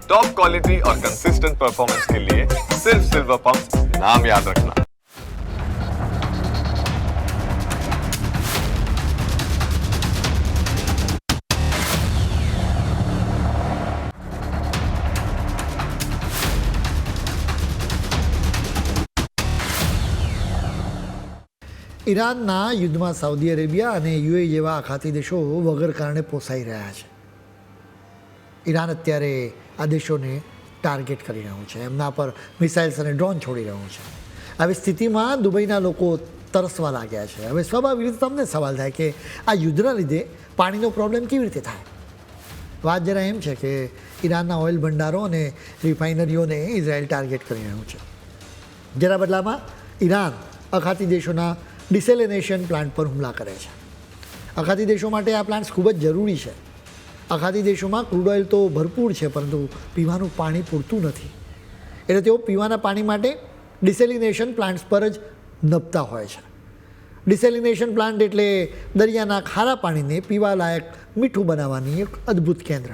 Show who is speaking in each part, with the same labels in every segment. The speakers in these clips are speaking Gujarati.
Speaker 1: टॉप क्वालिटी और कंसिस्टेंट परफॉर्मेंस के लिए सिर्फ सिल्वर पंप नाम याद रखना।
Speaker 2: ઈરાનના યુદ્ધમાં સાઉદી અરેબિયા અને યુએ જેવા આખાતી દેશો વગર કારણે પોસાઈ રહ્યા છે. ઈરાન અત્યારે આ દેશોને ટાર્ગેટ કરી રહ્યું છે, એમના પર મિસાઇલ્સ અને ડ્રોન છોડી રહ્યું છે. આવી સ્થિતિમાં દુબઈના લોકો તરસવા લાગ્યા છે. હવે સ્વાભાવિક રીતે તમને સવાલ થાય કે આ યુદ્ધના લીધે પાણીનો પ્રોબ્લેમ કેવી રીતે થાય? વાત જરા એમ છે કે ઈરાનના ઓઇલ ભંડારો અને રિફાઇનરીઓને ઇઝરાયલ ટાર્ગેટ કરી રહ્યું છે. જેના બદલામાં ઈરાન અખાતી દેશોના ડિસેલિનેશન પ્લાન્ટ પર હુમલા કરે છે. અખાતી દેશો માટે આ પ્લાન્ટ્સ ખૂબ જ જરૂરી છે. અખાતી દેશોમાં ક્રૂડ ઓઇલ તો ભરપૂર છે, પરંતુ પીવાનું પાણી પૂરતું નથી. એટલે તેઓ પીવાના પાણી માટે ડિસેલિનેશન પ્લાન્ટ્સ પર જ નભતા હોય છે. ડિસેલિનેશન પ્લાન્ટ એટલે દરિયાના ખારા પાણીને પીવાલાયક મીઠું બનાવવાની એક અદ્ભુત કેન્દ્ર.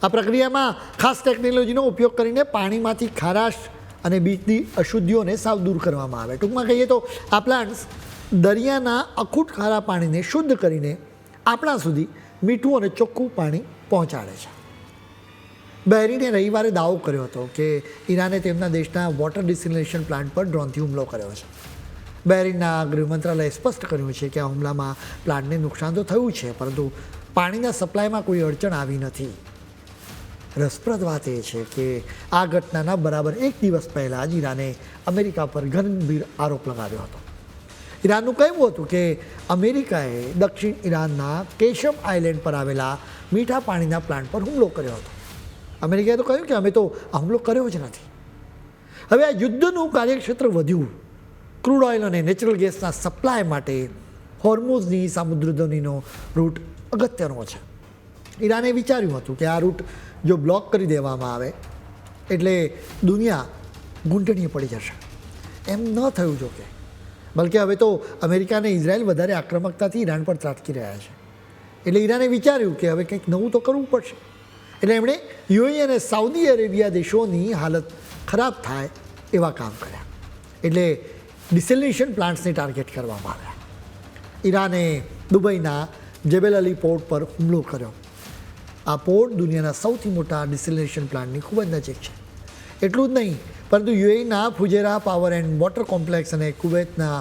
Speaker 2: આ પ્રક્રિયામાં ખાસ ટેકનોલોજીનો ઉપયોગ કરીને પાણીમાંથી ખારાશ અને બીજની અશુદ્ધિઓને સાવ દૂર કરવામાં આવે. ટૂંકમાં કહીએ તો આ પ્લાન્ટ્સ દરિયાના અખૂટ ખારા પાણીને શુદ્ધ કરીને આપણા સુધી મીઠું અને ચોખ્ખું પાણી પહોંચાડે છે. બહેરીને રવિવારે દાવો કર્યો હતો કે ઈરાને તેમના દેશના વોટર ડિસેલિનેશન પ્લાન્ટ પર ડ્રોનથી હુમલો કર્યો છે. બહેરીનના ગૃહ મંત્રાલયે સ્પષ્ટ કર્યું છે કે આ હુમલામાં પ્લાન્ટને નુકસાન તો થયું છે, પરંતુ પાણીના સપ્લાયમાં કોઈ અડચણ આવી નથી. રસપ્રદ વાત એ છે કે આ ઘટનાના બરાબર એક દિવસ પહેલાં જ ઈરાને અમેરિકા પર ગંભીર આરોપ લગાવ્યો હતો. ઈરાનનું કહેવું હતું કે અમેરિકાએ દક્ષિણ ઈરાનના કેશમ આઇલેન્ડ પર આવેલા મીઠા પાણીના પ્લાન્ટ પર હુમલો કર્યો હતો. અમેરિકાએ તો કહ્યું કે અમે તો આ હુમલો કર્યો જ નથી. હવે આ યુદ્ધનું કાર્યક્ષેત્ર વધ્યું. ક્રૂડ ઓઇલ અને નેચરલ ગેસના સપ્લાય માટે હોર્મુઝની સામુદ્રધુનીનો રૂટ અગત્યનો છે. ઈરાને વિચાર્યું હતું કે આ રૂટ જો બ્લોક કરી દેવામાં આવે એટલે દુનિયા ઘૂંટણીએ પડી જશે. એમ ન થયું જોકે, બલકે હવે તો અમેરિકા અને ઇઝરાયલ વધારે આક્રમકતાથી ઈરાન પર ત્રાટકી રહ્યા છે. એટલે ઈરાને વિચાર્યું કે હવે કંઈક નવું તો કરવું પડશે. એટલે એમણે યુએઈ અને સાઉદી અરેબિયા દેશોની હાલત ખરાબ થાય એવા કામ કર્યા. એટલે ડિસેલિનેશન પ્લાન્ટ્સને ટાર્ગેટ કરવામાં આવ્યા. ઈરાને દુબઈના જેબેલ અલી પોર્ટ પર હુમલો કર્યો. આ પોર્ટ દુનિયાના સૌથી મોટા ડિસેલિનેશન પ્લાન્ટની ખૂબ જ નજીક છે. એટલું જ નહીં, પરંતુ યુએઈના ફુજેરા પાવર એન્ડ વોટર કોમ્પ્લેક્સ અને કુવૈતના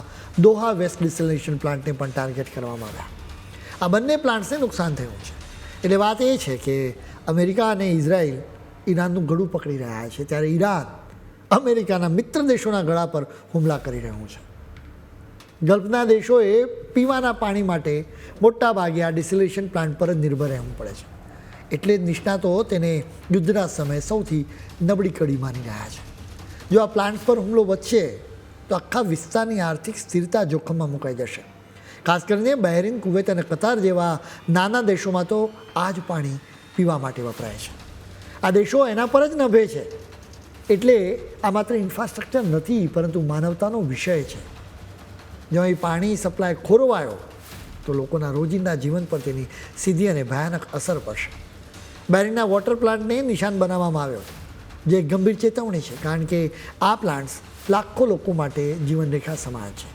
Speaker 2: દોહા વેસ્ટ ડિસેલિનેશન પ્લાન્ટને પણ ટાર્ગેટ કરવામાં આવ્યા. આ બંને પ્લાન્ટ્સને નુકસાન થયું છે. એટલે વાત એ છે કે અમેરિકા અને ઇઝરાયલ ઈરાનનું ગળું પકડી રહ્યા છે, ત્યારે ઈરાન અમેરિકાના મિત્ર દેશોના ગળા પર હુમલા કરી રહ્યું છે. ગલ્ફના દેશોએ પીવાના પાણી માટે મોટાભાગે આ ડિસેલિનેશન પ્લાન્ટ પર જ નિર્ભર રહેવું પડે છે. એટલે જ નિષ્ણાતો તેને યુદ્ધના સમયે સૌથી નબળી કડી માની રહ્યા છે. જો આ પ્લાન્ટ પર હુમલો વધશે તો આખા વિસ્તારની આર્થિક સ્થિરતા જોખમમાં મુકાઈ જશે. ખાસ કરીને બહેરીન, કુવૈત અને કતાર જેવા નાના દેશોમાં તો આ જ પાણી પીવા માટે વપરાય છે. આ દેશો એના પર જ નભે છે. એટલે આ માત્ર ઇન્ફ્રાસ્ટ્રક્ચર નથી, પરંતુ માનવતાનો વિષય છે. જો અહીં પાણી સપ્લાય ખોરવાયો તો લોકોના રોજિંદા જીવન પર તેની સીધી અને ભયાનક અસર પડશે. બહેરીનના વોટર પ્લાન્ટને નિશાન બનાવવામાં આવ્યો, જે એક ગંભીર ચેતવણી છે, કારણ કે આ પ્લાન્ટ્સ લાખો લોકો માટે જીવનરેખા સમાન છે.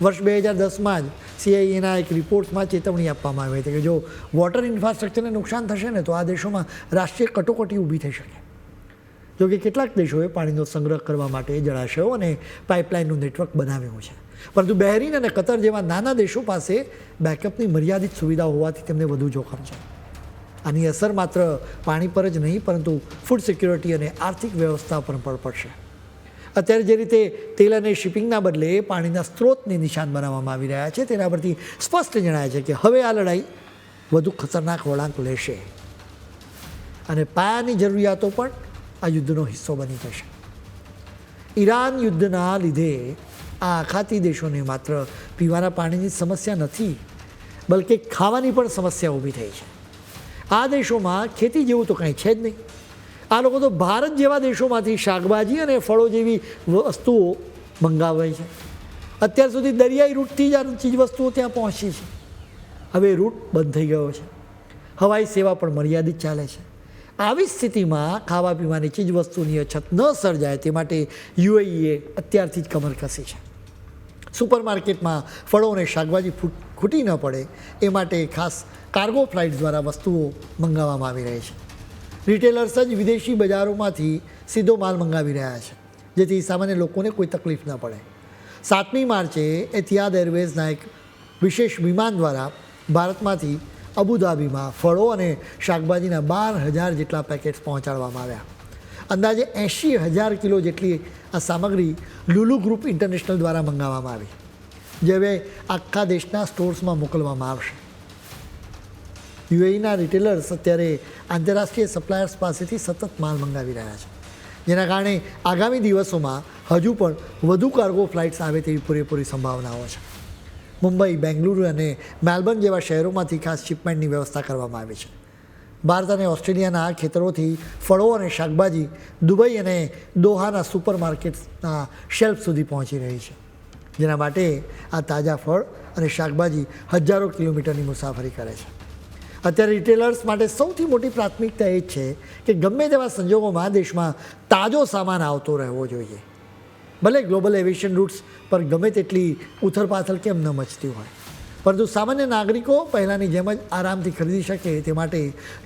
Speaker 2: વર્ષ 2010માં જ સીઆઈએના એક રિપોર્ટમાં ચેતવણી આપવામાં આવી હતી કે જો વોટર ઇન્ફ્રાસ્ટ્રક્ચરને નુકસાન થશે ને તો આ દેશોમાં રાષ્ટ્રીય કટોકટી ઊભી થઈ શકે. જોકે કેટલાક દેશોએ પાણીનો સંગ્રહ કરવા માટે જળાશયો અને પાઇપલાઇનનું નેટવર્ક બનાવ્યું છે, પરંતુ બહેરીન અને કતર જેવા નાના દેશો પાસે બેકઅપની મર્યાદિત સુવિધા હોવાથી તેમને વધુ જોખમ છે. આની અસર માત્ર પાણી પર જ નહીં, પરંતુ ફૂડ સિક્યોરિટી અને આર્થિક વ્યવસ્થા પર પણ પડશે. અત્યારે જે રીતે તેલ અને શિપિંગના બદલે પાણીના સ્ત્રોતને નિશાન બનાવવામાં આવી રહ્યા છે, તેના પરથી સ્પષ્ટ જણાય છે કે હવે આ લડાઈ વધુ ખતરનાક વળાંક લેશે અને પાયાની જરૂરિયાતો પણ આ યુદ્ધનો હિસ્સો બની જશે. ઈરાન યુદ્ધના લીધે આ આખાતી દેશોને માત્ર પીવાના પાણીની સમસ્યા નથી, બલકે ખાવાની પણ સમસ્યા ઊભી થઈ છે. આ દેશોમાં ખેતી જેવું તો કંઈ છે જ નહીં. આ લોકો તો ભારત જેવા દેશોમાંથી શાકભાજી અને ફળો જેવી વસ્તુઓ મંગાવે છે. અત્યાર સુધી દરિયાઈ રૂટથી જ આ ચીજ વસ્તુઓ ત્યાં પહોંચી છે. હવે રૂટ બંધ થઈ ગયો છે. હવાઈ સેવા પણ મર્યાદિત ચાલે છે. આવી સ્થિતિમાં ખાવા પીવાની ચીજ વસ્તુની અછત ન સર્જાય તે માટે યુએઈએ અત્યારથી જ કમર કસી છે. સુપરમાર્કેટમાં ફળો અને શાકભાજી ખૂટી ન પડે એ માટે ખાસ કાર્ગો ફ્લાઇટ દ્વારા વસ્તુઓ મંગાવવામાં આવી રહી છે. રિટેલર્સ જ વિદેશી બજારોમાંથી સીધો માલ મંગાવી રહ્યા છે, જેથી સામાન્ય લોકોને કોઈ તકલીફ ન પડે. 7મી માર્ચે એતિહાદ એરવેઝના એક વિશેષ વિમાન દ્વારા ભારતમાંથી અબુધાબીમાં ફળો અને શાકભાજીના 12,000 જેટલા પેકેટ્સ પહોંચાડવામાં આવ્યા. અંદાજે 80,000 કિલો જેટલી આ સામગ્રી લુલુ ગ્રુપ ઇન્ટરનેશનલ દ્વારા મંગાવવામાં આવી, જે હવે આખા દેશના સ્ટોર્સમાં મોકલવામાં આવશે. યુએઈના રિટેલર્સ અત્યારે આંતરરાષ્ટ્રીય સપ્લાયર્સ પાસેથી સતત માલ મંગાવી રહ્યા છે, જેના કારણે આગામી દિવસોમાં હજુ પણ વધુ કાર્ગો ફ્લાઇટ્સ આવે તેવી પૂરેપૂરી સંભાવનાઓ છે. મુંબઈ, બેંગલુરુ અને મેલબર્ન જેવા શહેરોમાંથી ખાસ શિપમેન્ટની વ્યવસ્થા કરવામાં આવી છે. ભારત અને ઓસ્ટ્રેલિયાના ખેતરોથી ફળો અને શાકભાજી દુબઈ અને દોહાના સુપરમાર્કેટ્સના શેલ્ફ સુધી પહોંચી રહી છે, જેના માટે આ તાજા ફળ અને શાકભાજી હજારો કિલોમીટરની મુસાફરી કરે છે. અત્યારે રિટેલર્સ માટે સૌથી મોટી પ્રાથમિકતા એ જ છે કે ગમે તેવા સંજોગોમાં દેશમાં તાજો સામાન આવતો રહેવો જોઈએ, ભલે ગ્લોબલ એવિએશન રૂટ્સ પર ગમે તેટલી ઉથલપાથલ કેમ ન મચતી હોય, પરંતુ સામાન્ય નાગરિકો પહેલાંની જેમ જ આરામથી ખરીદી શકે તે માટે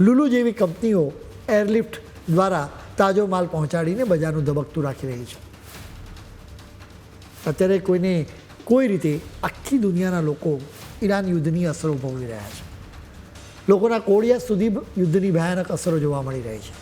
Speaker 2: લુલુ જેવી કંપનીઓ એરલિફ્ટ દ્વારા તાજો માલ પહોંચાડીને બજારનું ધબકતું રાખી રહી છે. અત્યારે કોઈ રીતે આખી દુનિયાના લોકો ઈરાન યુદ્ધની અસરો ભોગવી રહ્યા છે. લોકોના કોડિયા સુધી યુદ્ધની ભયાનક અસરો જોવા મળી રહી છે.